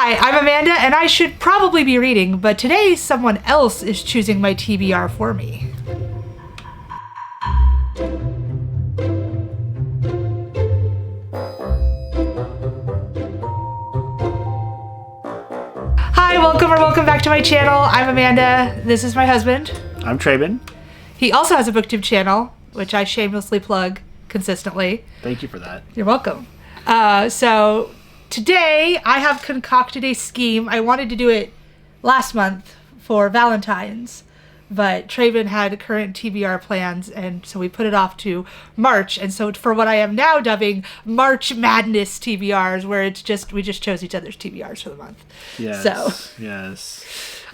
Hi, I'm Amanda, and I should probably be reading, but today someone else is choosing my TBR for me. Hi, welcome back to my channel. I'm Amanda. This is my husband. I'm Traben. He also has a booktube channel, which I shamelessly plug consistently. Thank you for that. You're welcome. So today I have concocted a scheme. I wanted to do it last month for Valentine's, but Traven had current TBR plans, and so we put it off to March. And so for what I am now dubbing March Madness TBRs, where we just chose each other's TBRs for the month. Yes. So yes.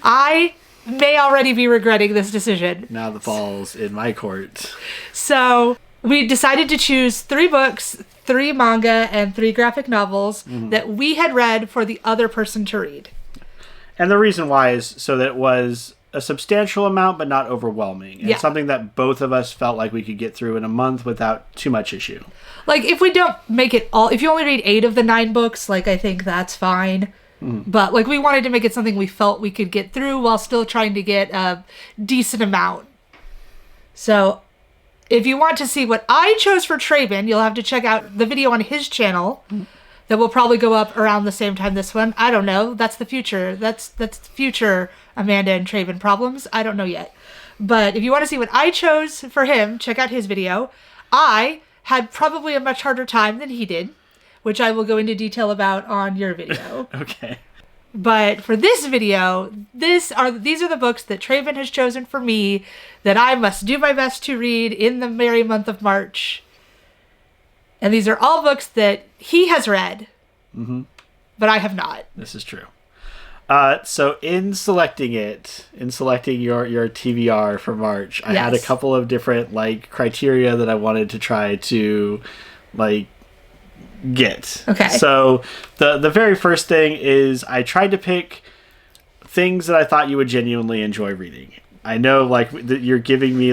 I may already be regretting this decision. Now the ball's in my court. So we decided to choose 3 books, 3 manga, and 3 graphic novels that we had read for the other person to read. And the reason why is so that it was a substantial amount, but not overwhelming. And something that both of us felt like we could get through in a month without too much issue. Like, if we don't make it all, if you only read 8 of the 9 books, like, I think that's fine. But, like, we wanted to make it something we felt we could get through while still trying to get a decent amount. So if you want to see what I chose for Traven, you'll have to check out the video on his channel that will probably go up around the same time this one. I don't know. That's the future. That's future Amanda and Traven problems. I don't know yet. But if you want to see what I chose for him, check out his video. I had probably a much harder time than he did, which I will go into detail about on your video. Okay. But for this video, these are the books that Traven has chosen for me that I must do my best to read in the merry month of March. And these are all books that he has read, but I have not. This is true. So in selecting your TBR for March, I had a couple of different criteria that I wanted to try to get. Okay. So the very first thing is I tried to pick things that I thought you would genuinely enjoy reading. I know that you're giving me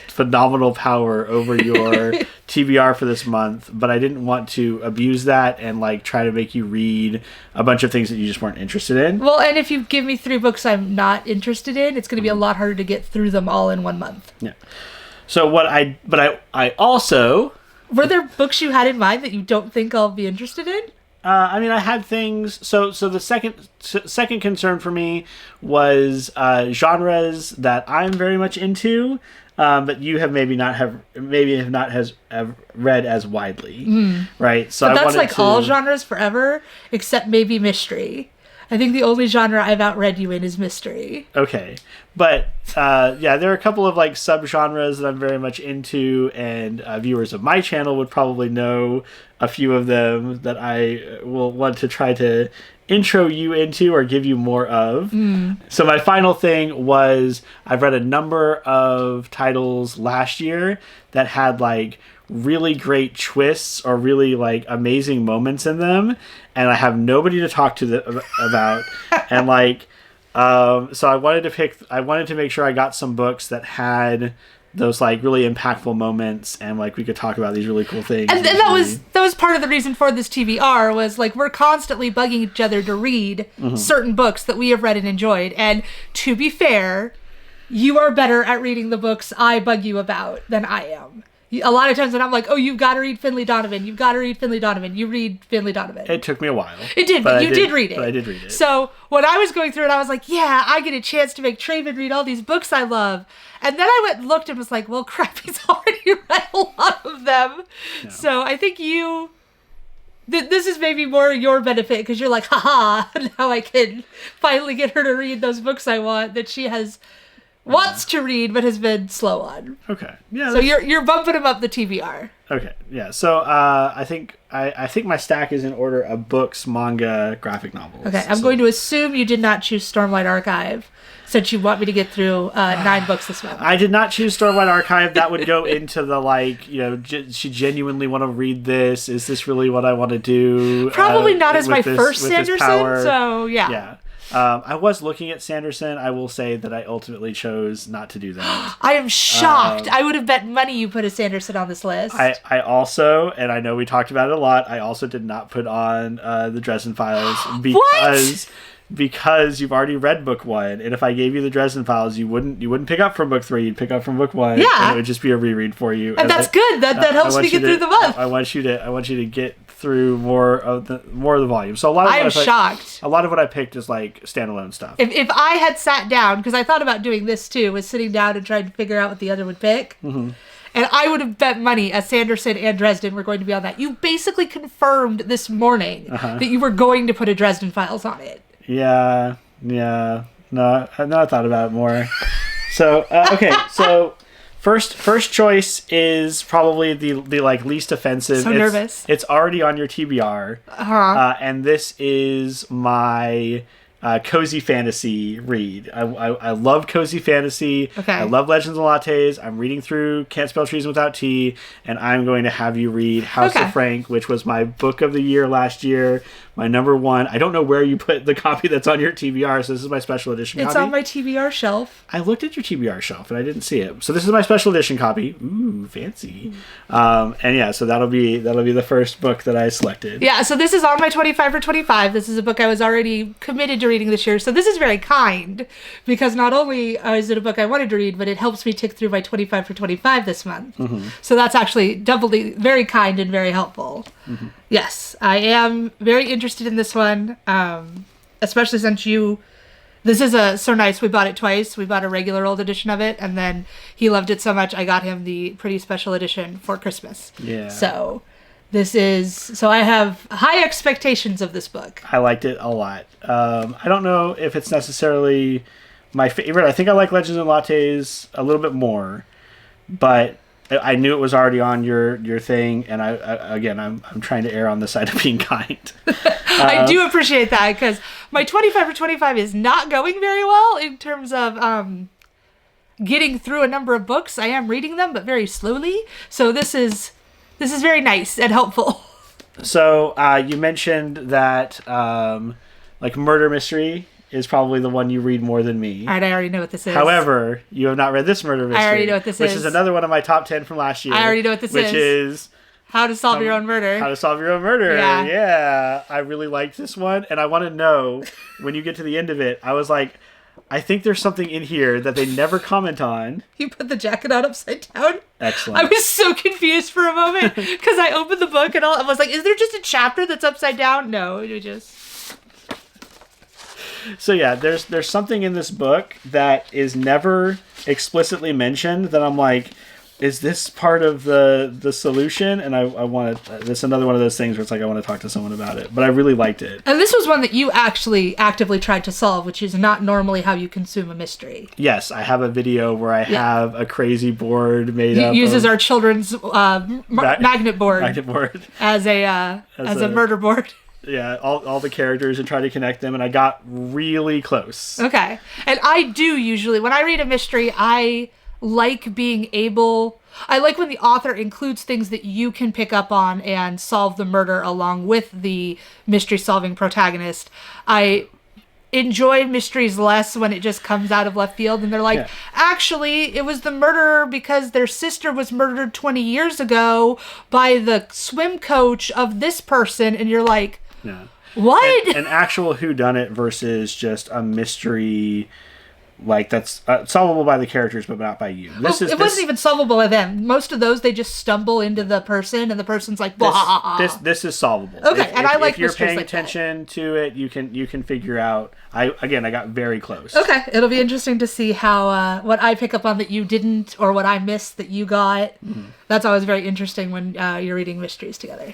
phenomenal power over your TBR for this month, but I didn't want to abuse that and try to make you read a bunch of things that you just weren't interested in. Well, and if you give me 3 books I'm not interested in, it's going to be a lot harder to get through them all in 1 month. Yeah. So I also... Were there books you had in mind that you don't think I'll be interested in? I had things. So the second concern for me was genres that I'm very much into, but you have maybe have read as widely, right? So but that's all genres forever, except maybe mystery. I think the only genre I've outread you in is mystery. Okay. But, there are a couple of, subgenres that I'm very much into, and viewers of my channel would probably know a few of them that I will want to try to intro you into or give you more of. So my final thing was I've read a number of titles last year that had, really great twists or really amazing moments in them, and I have nobody to talk to about. And so I wanted to make sure I got some books that had those really impactful moments, and we could talk about these really cool things. And that was part of the reason for this TBR was we're constantly bugging each other to read certain books that we have read and enjoyed. And to be fair, you are better at reading the books I bug you about than I am. A lot of times when I'm like, oh, you've got to read Finley Donovan. You've got to read Finley Donovan. You read Finley Donovan. It took me a while. It did, but you did read it. But I did read it. So when I was going through it, I was like, yeah, I get a chance to make Traven read all these books I love. And then I went and looked and was like, well, crap, he's already read a lot of them. No. So I think this is maybe more your benefit because you're like, haha, now I can finally get her to read those books I want that she wants to read but has been slow on. Okay. Yeah. So you're bumping him up the TBR. Okay. Yeah. So I think my stack is in order of books, manga, graphic novels. Okay. I'm going to assume you did not choose Stormlight Archive since you want me to get through 9 books this month. I did not choose Stormlight Archive. That would go into the she genuinely want to read this. Is this really what I want to do? Probably not as my first Sanderson. So yeah. Yeah. I was looking at Sanderson. I will say that I ultimately chose not to do that. I am shocked. I would have bet money you put a Sanderson on this list. I also, and I know we talked about it a lot, I also did not put on the Dresden Files because you've already read book 1, and if I gave you the Dresden Files, you wouldn't pick up from book 3, you'd pick up from book 1, yeah, and it would just be a reread for you. And that's good. That helps me get through the month. I want you to get through more of the volume. So a lot of I'm shocked. A lot of what I picked is like standalone stuff. If I had sat down, because I thought about doing this too, was sitting down and trying to figure out what the other would pick. Mm-hmm. And I would have bet money as Sanderson and Dresden were going to be on that. You basically confirmed this morning that you were going to put a Dresden Files on it. Yeah. No, I thought about it more. So, okay. So, first choice is probably the like least offensive. So nervous. It's already on your TBR. And this is my cozy fantasy read. I love cozy fantasy. Okay. I love Legends and Lattes. I'm reading through Can't Spell Treason Without Tea, and I'm going to have you read House of Frank, which was my book of the year last year. My number 1. I don't know where you put the copy that's on your TBR, so this is my special edition copy. It's on my TBR shelf. I looked at your TBR shelf and I didn't see it. So this is my special edition copy. Ooh, fancy. And yeah, so that'll be the first book that I selected. Yeah, so this is on my 25 for 25. This is a book I was already committed to reading this year. So this is very kind, because not only is it a book I wanted to read, but it helps me tick through my 25 for 25 this month. Mm-hmm. So that's actually doubly very kind and very helpful. Mm-hmm. Yes, I am very interested in this one, especially since this is so nice. We bought it twice. We bought a regular old edition of it, and then he loved it so much, I got him the pretty special edition for Christmas. Yeah. So I have high expectations of this book. I liked it a lot. I don't know if it's necessarily my favorite. I think I like Legends and Lattes a little bit more, but I knew it was already on your thing, and I'm trying to err on the side of being kind. I do appreciate that, because my 25 for 25 is not going very well in terms of getting through a number of books. I am reading them, but very slowly. So this is very nice and helpful. So you mentioned that like murder mystery is probably the one you read more than me. All right, I already know what this is. However, you have not read this murder mystery. I already know what this is. Which is another one of my top 10 from last year. I already know what this is. Which is How to Solve Your Own Murder. How to Solve Your Own Murder. Yeah. I really liked this one, and I want to know, when you get to the end of it, I was like, I think there's something in here that they never comment on. You put the jacket on upside down? Excellent. I was so confused for a moment, because I opened the book and I was like, is there just a chapter that's upside down? No, it just... So yeah, there's something in this book that is never explicitly mentioned that I'm like, is this part of the solution? And I want to, this is another one of those things where it's like, I want to talk to someone about it, but I really liked it. And this was one that you actually actively tried to solve, which is not normally how you consume a mystery. Yes, I have a video where I have a crazy board made up. He uses our children's magnet board as a murder board. Yeah, all the characters and try to connect them, and I got really close. Okay. And I do usually, when I read a mystery, I like when the author includes things that you can pick up on and solve the murder along with the mystery-solving protagonist. I enjoy mysteries less when it just comes out of left field and they're like, actually, it was the murderer because their sister was murdered 20 years ago by the swim coach of this person, and you're like, what? An actual whodunit versus just a mystery, like that's solvable by the characters but not by you. It wasn't even solvable by them. Most of those, they just stumble into the person and the person's like, this is solvable. Okay, if you're paying attention to it, you can figure out. I got very close. Okay, it'll be interesting to see how what I pick up on that you didn't, or what I missed that you got. Mm-hmm. That's always very interesting when you're reading mysteries together.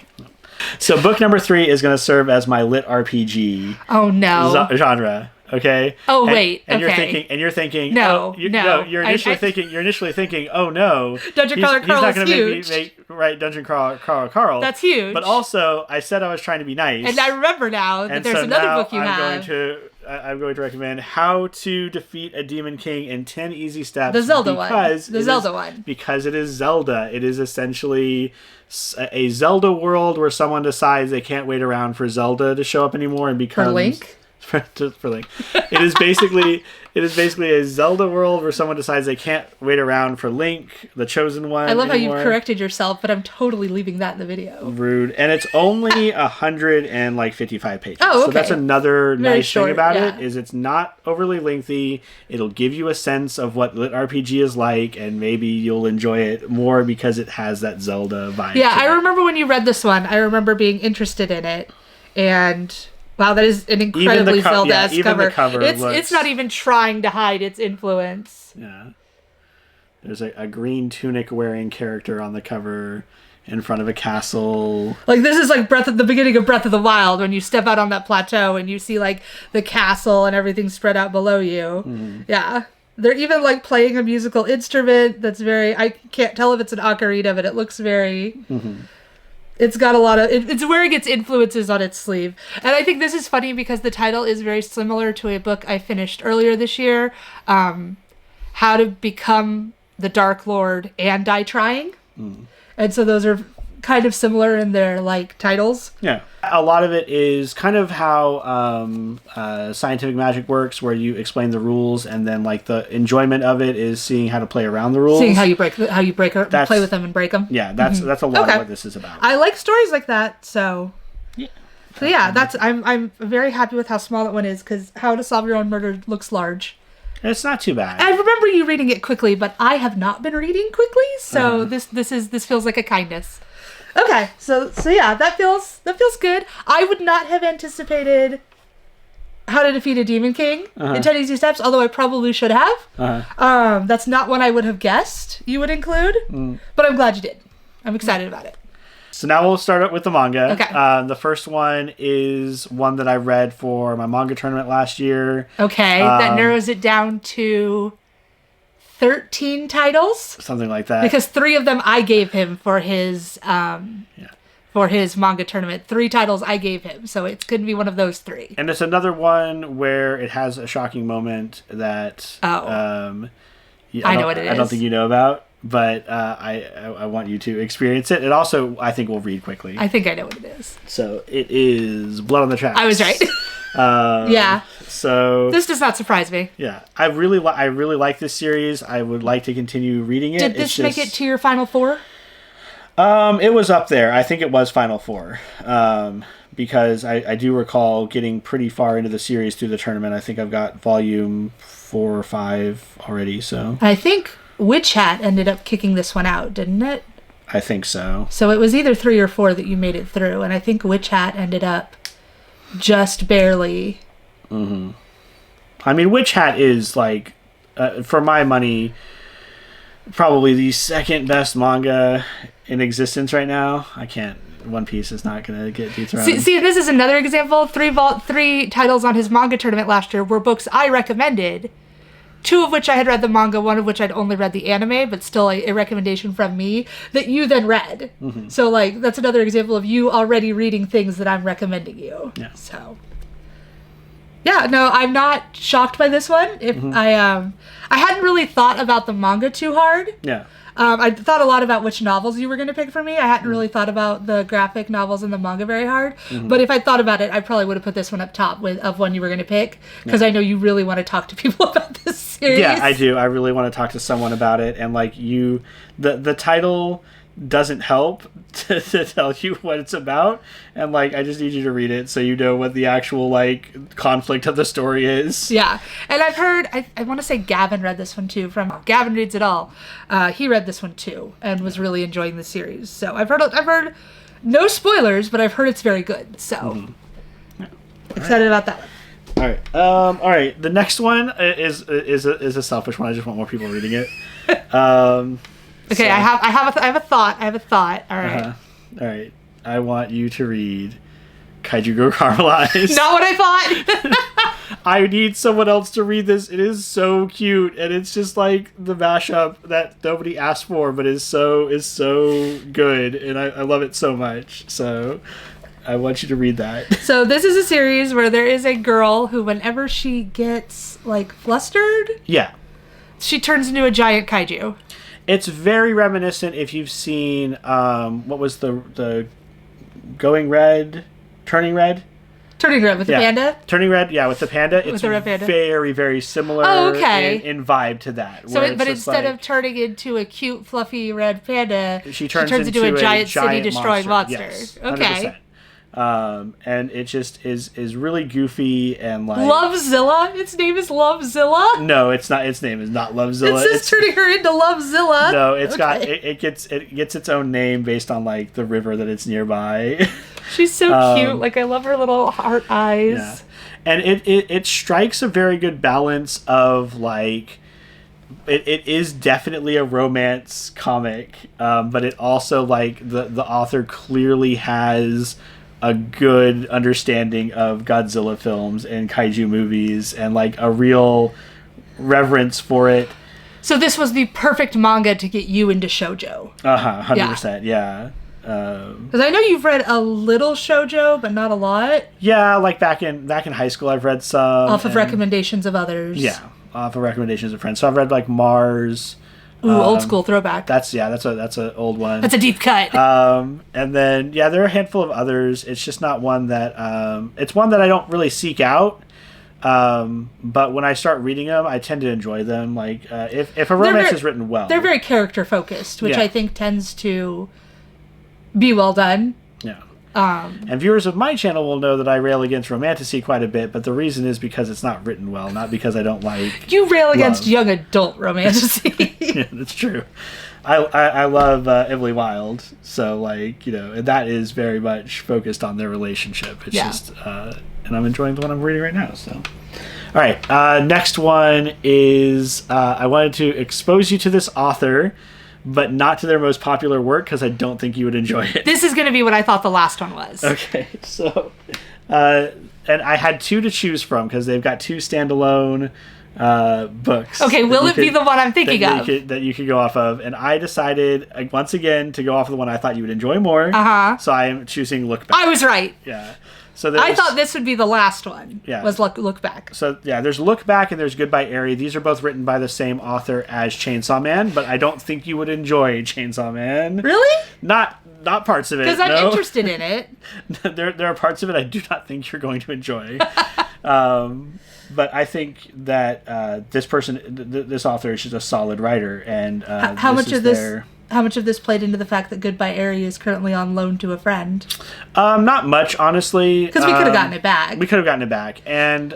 So book number 3 is going to serve as my lit RPG. Oh no. Genre. Okay. Oh wait. And okay. you're thinking. No. You're initially thinking. Oh no. Dungeon Crawler Carl is huge. Dungeon Crawler Carl. That's huge. But also, I said I was trying to be nice. And I remember now that there's another book you have. I'm going to recommend How to Defeat a Demon King in 10 Easy Steps. The Zelda one. Because it is Zelda. It is essentially a Zelda world where someone decides they can't wait around for Zelda to show up anymore and becomes... For Link? for Link. It is basically a Zelda world where someone decides they can't wait around for Link, the chosen one. I love anymore. how you've corrected yourself, but I'm totally leaving that in the video. Rude. And it's only 155 pages. Oh, okay. So that's another Very nice short, thing about yeah. it, is it's not overly lengthy. It'll give you a sense of what lit RPG is like, and maybe you'll enjoy it more because it has that Zelda vibe. Yeah, I it. remember when you read this one, I remember being interested in it, and wow, that is an incredibly Zelda-esque cover. It's not even trying to hide its influence. Yeah. There's a green tunic wearing character on the cover in front of a castle. Like, this is like the beginning of Breath of the Wild, when you step out on that plateau and you see like the castle and everything spread out below you. Mm-hmm. Yeah. They're even like playing a musical instrument that's very, I can't tell if it's an ocarina, but it looks very... Mm-hmm. It's got a lot of... It's wearing its influences on its sleeve. And I think this is funny because the title is very similar to a book I finished earlier this year. How to Become the Dark Lord and Die Trying. Mm. And so those are kind of similar in their like titles. Yeah. A lot of it is kind of how scientific magic works, where you explain the rules, and then like the enjoyment of it is seeing how to play around the rules. Seeing how you play with them and break them. Yeah, that's a lot of what this is about. I like stories like that, so yeah. So yeah, I'm very happy with how small that one is, because How to Solve Your Own Murder looks large. It's not too bad. I remember you reading it quickly, but I have not been reading quickly, so this feels like a kindness. Okay, so yeah, that feels good. I would not have anticipated How to Defeat a Demon King in 10 Easy Steps, although I probably should have. That's not one I would have guessed you would include, but I'm glad you did. I'm excited about it. So now we'll start up with the manga. Okay. The first one is one that I read for my manga tournament last year. Okay, that narrows it down to 13 titles. Something like that. Because 3 of them I gave him for his for his manga tournament. 3 titles I gave him, so it could be one of those 3. And it's another one where it has a shocking moment that I know what it is. I don't think you know about. But I want you to experience it. It also, I think, will read quickly. I think I know what it is. So it is Blood on the Tracks. I was right. Yeah. So this does not surprise me. Yeah, I really like this series. I would like to continue reading it. Did this make it to your final 4? It was up there. I think it was final 4. Because I do recall getting pretty far into the series through the tournament. I think I've got volume 4 or 5 already. So I think Witch Hat ended up kicking this one out, didn't it? I think so. So it was either 3 or 4 that you made it through, and I think Witch Hat ended up just barely. Mm-hmm. I mean, Witch Hat is like, for my money, probably the second best manga in existence right now. One Piece is not going to get dethroned. See, this is another example. 3 titles on his manga tournament last year were books I recommended. 2 of which I had read the manga, 1 of which I'd only read the anime, but still a recommendation from me that you then read. Mm-hmm. So, like, that's another example of you already reading things that I'm recommending you. Yeah. So, yeah, no, I'm not shocked by this one. If I hadn't really thought about the manga too hard. Yeah. I thought a lot about which novels you were going to pick for me. I hadn't really thought about the graphic novels and the manga very hard. Mm-hmm. But if I thought about it, I probably would have put this one up top of one you were going to pick. Because I know you really want to talk to people about this series. Yeah, I do. I really want to talk to someone about it. And like the title doesn't help to tell you what it's about. And like, I just need you to read it so you know what the actual like conflict of the story is. Yeah. And I've heard, I want to say Gavin read this one too, from Gavin Reads It All. He read this one too and was really enjoying the series. So I've heard no spoilers, but I've heard it's very good. So excited about that one. All right. The next one is a selfish one. I just want more people reading it. Okay, so, I have a thought. All right. All right. I want you to read Kaiju Go Caramelized. Not what I thought. I need someone else to read this. It is so cute, and it's just like the mashup that nobody asked for, but is so good, and I love it so much. So I want you to read that. So this is a series where there is a girl who, whenever she gets like flustered, she turns into a giant kaiju. It's very reminiscent if you've seen what was the Turning Red? Turning Red with the panda? Turning Red, with the panda. It's the red panda. very, very similar in vibe to that. So, but instead of turning into a cute, fluffy red panda, she turns into a giant city-destroying monster. Yes, okay. 100%. And it just is really goofy and like... Lovezilla? Its name is Lovezilla? No, it's not. Its name is not Lovezilla. It's turning her into Lovezilla. No, it's got... It gets its own name based on like the river that it's nearby. She's so cute. Like, I love her little heart eyes. Yeah. And it strikes a very good balance of like... It is definitely a romance comic, but it also like the author clearly has a good understanding of Godzilla films and kaiju movies and like a real reverence for it. So this was the perfect manga to get you into shoujo. 100%, yeah. Because I know you've read a little shoujo, but not a lot. Yeah, like back in high school, I've read some off of recommendations of others. Yeah, off of recommendations of friends. So I've read like Mars. Ooh, old school throwback. That's an old one. That's a deep cut. And then there are a handful of others. It's just not one that it's one that I don't really seek out. But when I start reading them, I tend to enjoy them. Like if a romance is written well, they're very character focused, which I think tends to be well done. Yeah. And viewers of my channel will know that I rail against romantasy quite a bit, but the reason is because it's not written well, not because I don't like. You rail against young adult romantasy. Yeah, that's true. I love Emily Wilde, so like that is very much focused on their relationship. It's just, and I'm enjoying the one I'm reading right now. So, all right, next one is I wanted to expose you to this author, but not to their most popular work because I don't think you would enjoy it. This is going to be what I thought the last one was. Okay, so, and I had two to choose from because they've got two standalone books. Okay, will it be the one I'm thinking of? That you could go off of. And I decided, once again, to go off of the one I thought you would enjoy more. So I am choosing Look Back. I was right. Yeah. So I thought this would be the last one. Yeah. Was Look Back. So there's Look Back and there's Goodbye Eri. These are both written by the same author as Chainsaw Man, but I don't think you would enjoy Chainsaw Man. Really? Not parts of it. Because I'm interested in it. There are parts of it I do not think you're going to enjoy. But I think that this author is just a solid writer, and how much of this played into the fact that Goodbye Eri is currently on loan to a friend? Not much, honestly. Because we could have gotten it back. We could have gotten it back, and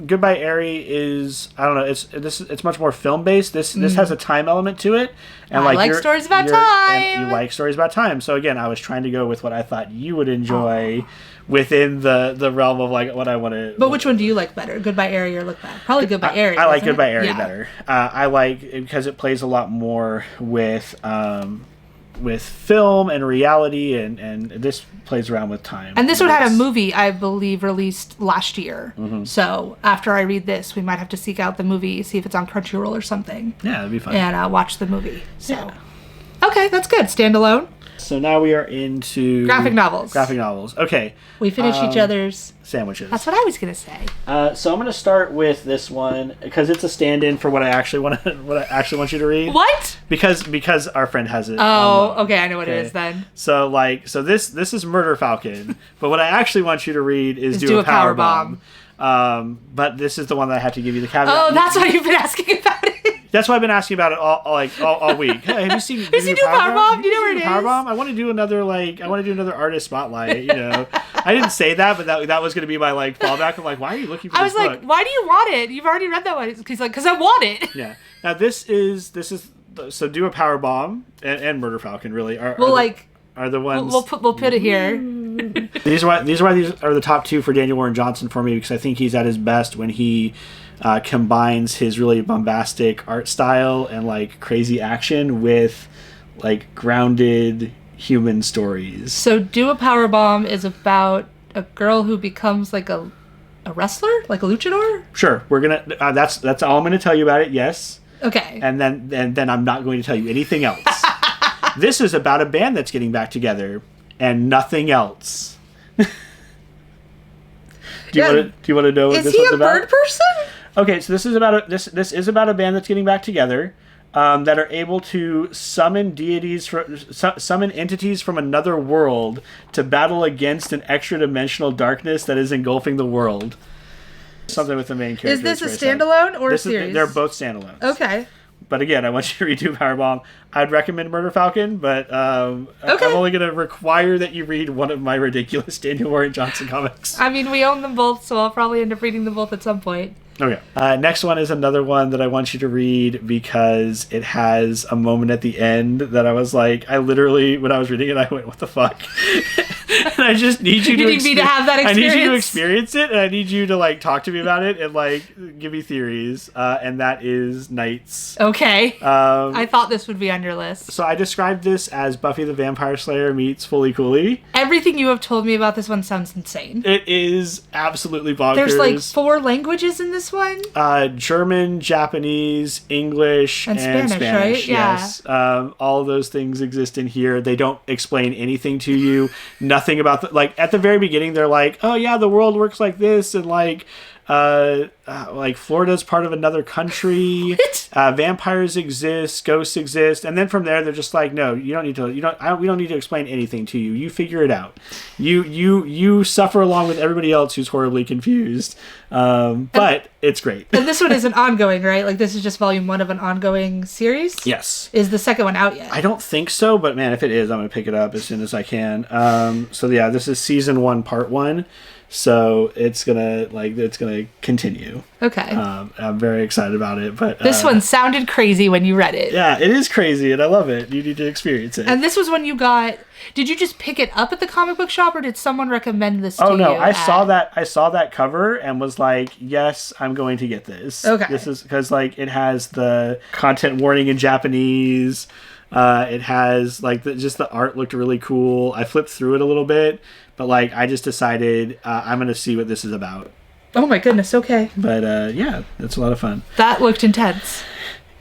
Goodbye Eri is, I don't know, it's much more film based. This has a time element to it, and I like stories about time. And you like stories about time. So again, I was trying to go with what I thought you would enjoy. Within the realm of like what I want to. But which one do you like better, Goodbye Eri or Look Back? Probably Goodbye Eri. I like Goodbye Eri better. I like it because it plays a lot more with film and reality, and this plays around with time. And this one had a movie, I believe, released last year. Mm-hmm. So after I read this, we might have to seek out the movie, see if it's on Crunchyroll or something. Yeah, that'd be fun. And watch the movie. So, okay, that's good. Standalone. So now we are into graphic novels. Okay. We finish each other's sandwiches. That's what I was gonna say. So I'm gonna start with this one because it's a stand-in for what I actually want you to read. What? Because our friend has it. Oh, okay. I know what it is then. So this is Murder Falcon, but what I actually want you to read is Do a Power Bomb. But this is the one that I have to give you the caveat. Oh, that's why you've been asking about it. That's why I've been asking about it all week. Hey, have you seen Do a Power Bomb? Do you know where it is? Power Bomb? I want to do another artist spotlight. I didn't say that, but that was going to be my fallback. I'm like, why are you looking for this book? I was like, why do you want it? You've already read that one. He's like, because I want it. Yeah. Now this is so Do a Power Bomb and Murder Falcon really are the ones we'll put it here. These are the top two for Daniel Warren Johnson for me because I think he's at his best when he combines his really bombastic art style and crazy action with grounded human stories. So Do a Power Bomb is about a girl who becomes a wrestler, like a luchador? Sure. We're gonna that's all I'm gonna tell you about it, yes. Okay. And then I'm not going to tell you anything else. This is about a band that's getting back together and nothing else. Do you want to know what this one's about? Is he a bird person? Okay, so this is about a band that's getting back together. that are able to summon summon entities from another world to battle against an extra-dimensional darkness that is engulfing the world. Something with the main character. Is this a standalone or a series? They're both standalones. Okay. But again, I want you to read Doom Powerbomb. I'd recommend Murder Falcon, but I'm only going to require that you read one of my ridiculous Daniel Warren Johnson comics. I mean, we own them both, so I'll probably end up reading them both at some point. Okay. Next one is another one that I want you to read because it has a moment at the end that I was like, I literally, when I was reading it, I went, what the fuck? And I just need you need me to have that experience? I need you to experience it, and I need you to like talk to me about it and like give me theories. And that is Knights. Okay. I thought this would be on your list. So I described this as Buffy the Vampire Slayer meets Fully Cooley. Everything you have told me about this one sounds insane. It is absolutely bonkers. There's like 4 languages in this one? German, Japanese, English, and Spanish, right? Yeah. Yes. All of those things exist in here. They don't explain anything to you. Nothing about like at the very beginning they're like, oh yeah, the world works like this, and like Florida's part of another country. Vampires exist, ghosts exist, and then from there they're just like, no, you don't need to. We don't need to explain anything to you. You figure it out. You suffer along with everybody else who's horribly confused. But it's great. And this one isn't ongoing, right? Like this is just volume 1 of an ongoing series. Yes. Is the second one out yet? I don't think so, but man, if it is, I'm gonna pick it up as soon as I can. So yeah, this is season 1, part 1. So it's gonna continue. Okay. I'm very excited about it. But this one sounded crazy when you read it. Yeah, it is crazy, and I love it. You need to experience it. And this was when you got. Did you just pick it up at the comic book shop, or did someone recommend this to you? Oh no, I saw that cover and was like, yes, I'm going to get this. Okay. This is because like it has the content warning in Japanese. It has like just the art looked really cool. I flipped through it a little bit, but like I just decided I'm gonna see what this is about. Oh my goodness. Okay. But yeah, it's a lot of fun. That looked intense.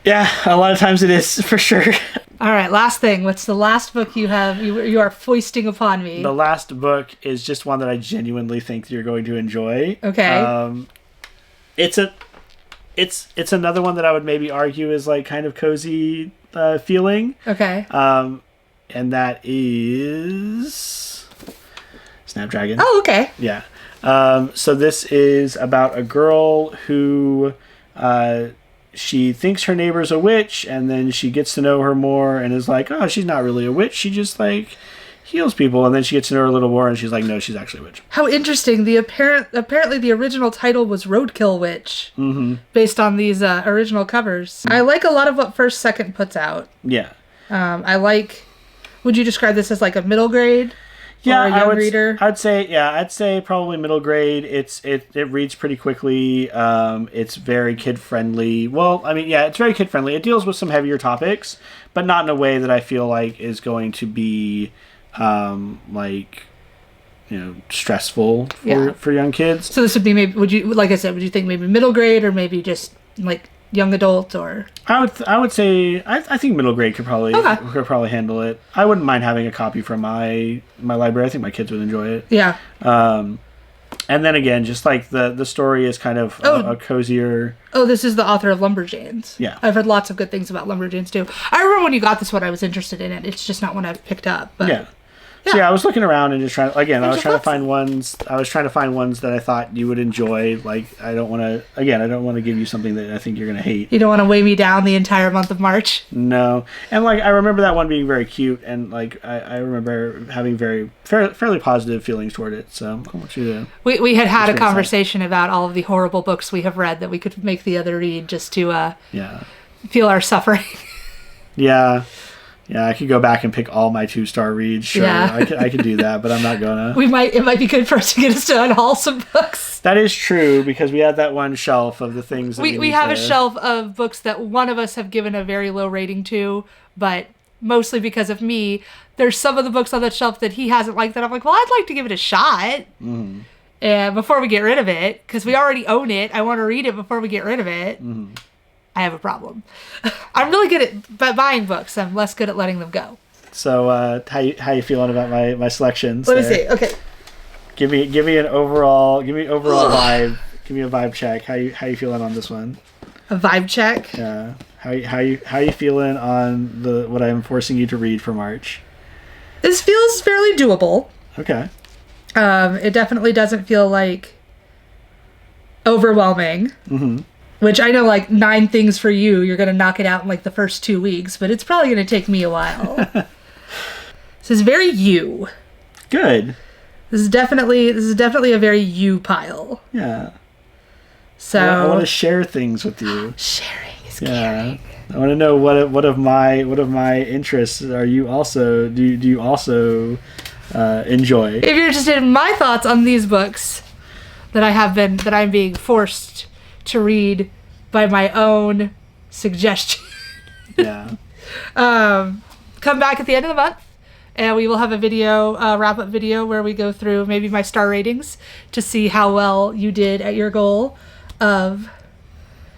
Yeah, a lot of times it is for sure. All right, last thing. What's the last book you have? You are foisting upon me. The last book is just one that I genuinely think you're going to enjoy. Okay. It's another one that I would maybe argue is like kind of cozy feeling. Okay. And that is Snapdragon. Oh, okay. Yeah. So this is about a girl who she thinks her neighbor's a witch, and then she gets to know her more and is like, oh, she's not really a witch. She just like heals people, and then she gets to know her a little more, and she's like, no, she's actually a witch. How interesting. Apparently the original title was Roadkill Witch, based on these original covers. I like a lot of what First Second puts out. Yeah. Would you describe this as like a middle grade? Yeah, or a young reader? I'd say probably middle grade. It reads pretty quickly. It's very kid friendly. Well, I mean, yeah, it's very kid friendly. It deals with some heavier topics, but not in a way that I feel like is going to be stressful for young kids. So this would be maybe, would you think maybe middle grade, or maybe just like young adult? Or I would say I think middle grade could probably handle it. I wouldn't mind having a copy from my library. I think my kids would enjoy it. Yeah. And then again, just like the story is kind of a cozier. Oh, this is the author of Lumberjanes. Yeah. I've heard lots of good things about Lumberjanes too. I remember when you got this one, I was interested in it. It's just not one I've picked up. But yeah. So yeah, I was looking around and just trying. Again, I was trying to find ones that I thought you would enjoy. Like, I don't want to give you something that I think you're gonna hate. You don't want to weigh me down the entire month of March. No, and like I remember that one being very cute, and like I remember having fairly positive feelings toward it. So I want you to. We had a conversation about all of the horrible books we have read that we could make the other read just to feel our suffering. Yeah. Yeah, I could go back and pick all my 2-star reads. Sure, yeah. I could do that, but I'm not gonna. It might be good for us to get us to unhaul some books. That is true, because we have that one shelf of the things that we have a shelf of books that one of us have given a very low rating to, but mostly because of me. There's some of the books on that shelf that he hasn't liked that I'm like, well, I'd like to give it a shot. Mm. And before we get rid of it, because we already own it, I want to read it before we get rid of it. Mm. I have a problem. I'm really good at buying books. I'm less good at letting them go. So, how you feeling about my selections? Let me see. Okay. Give me an overall vibe. Give me a vibe check. How you feeling on this one? A vibe check. Yeah. How you feeling on what I'm forcing you to read for March? This feels fairly doable. Okay. It definitely doesn't feel like overwhelming. Mm-hmm. Which I know, like 9 things for you, you're gonna knock it out in like the first 2 weeks, but it's probably gonna take me a while. This is very you. Good. This is definitely a very you pile. Yeah. So I want to share things with you. Sharing is caring. I want to know what of my interests are you also do you also enjoy? If you're interested in my thoughts on these books that I'm being forced to read by my own suggestion. Yeah. Come back at the end of the month and we will have a video, wrap-up video where we go through maybe my star ratings to see how well you did at your goal of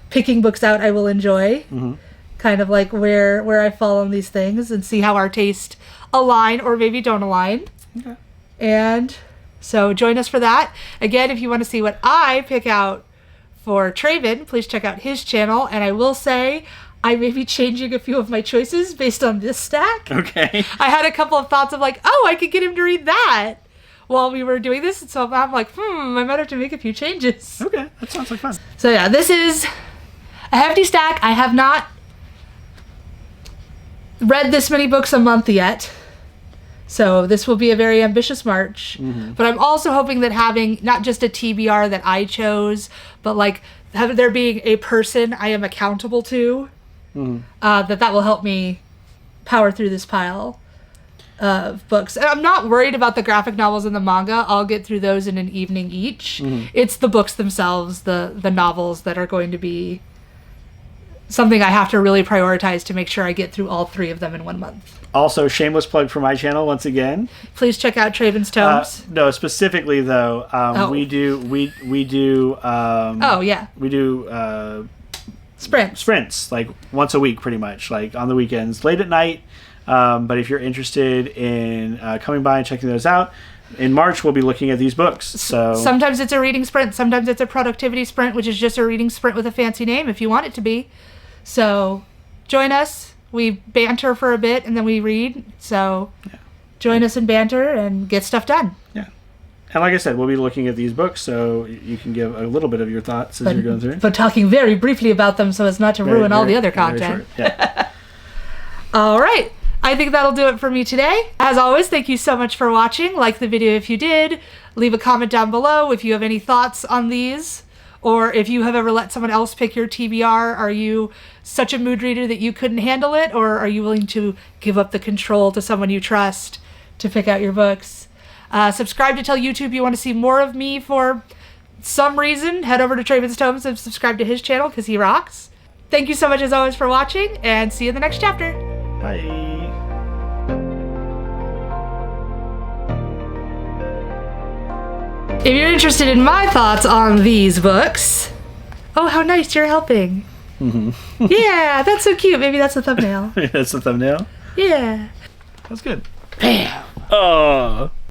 picking books out I will enjoy. Mm-hmm. Kind of like where I fall on these things and see how our tastes align or maybe don't align. Okay. And so join us for that. Again, if you want to see what I pick out for Traven, please check out his channel. And I will say I may be changing a few of my choices based on this stack. Okay. I had a couple of thoughts of like, oh, I could get him to read that while we were doing this. And so I'm like, I might have to make a few changes. Okay, that sounds like fun. So yeah, this is a hefty stack. I have not read this many books a month yet. So this will be a very ambitious March. Mm-hmm. But I'm also hoping that having not just a TBR that I chose, but like there being a person I am accountable to, that will help me power through this pile of books. And I'm not worried about the graphic novels and the manga. I'll get through those in an evening each. Mm-hmm. It's the books themselves, the novels that are going to be something I have to really prioritize to make sure I get through all 3 of them in 1 month. Also, shameless plug for my channel once again. Please check out Traven's Tomes. No, specifically though, we do. Sprints like once a week, pretty much, like on the weekends, late at night. But if you're interested in coming by and checking those out, in March we'll be looking at these books. So sometimes it's a reading sprint, sometimes it's a productivity sprint, which is just a reading sprint with a fancy name if you want it to be. So join us. We banter for a bit and then we read. So join us and banter and get stuff done. Yeah. And like I said, we'll be looking at these books, so you can give a little bit of your thoughts as you're going through. But talking very briefly about them so as not to ruin all the other content. Yeah. All right. I think that'll do it for me today. As always, thank you so much for watching. Like the video if you did. Leave a comment down below if you have any thoughts on these. Or if you have ever let someone else pick your TBR, are you such a mood reader that you couldn't handle it? Or are you willing to give up the control to someone you trust to pick out your books? Subscribe to tell YouTube you want to see more of me for some reason. Head over to Traven's Tomes and subscribe to his channel because he rocks. Thank you so much as always for watching and see you in the next chapter. Bye. If you're interested in my thoughts on these books... Oh, how nice, you're helping. Mm-hmm. Yeah, that's so cute. Maybe that's the thumbnail. That's the thumbnail? Yeah. That's good. Bam. Oh.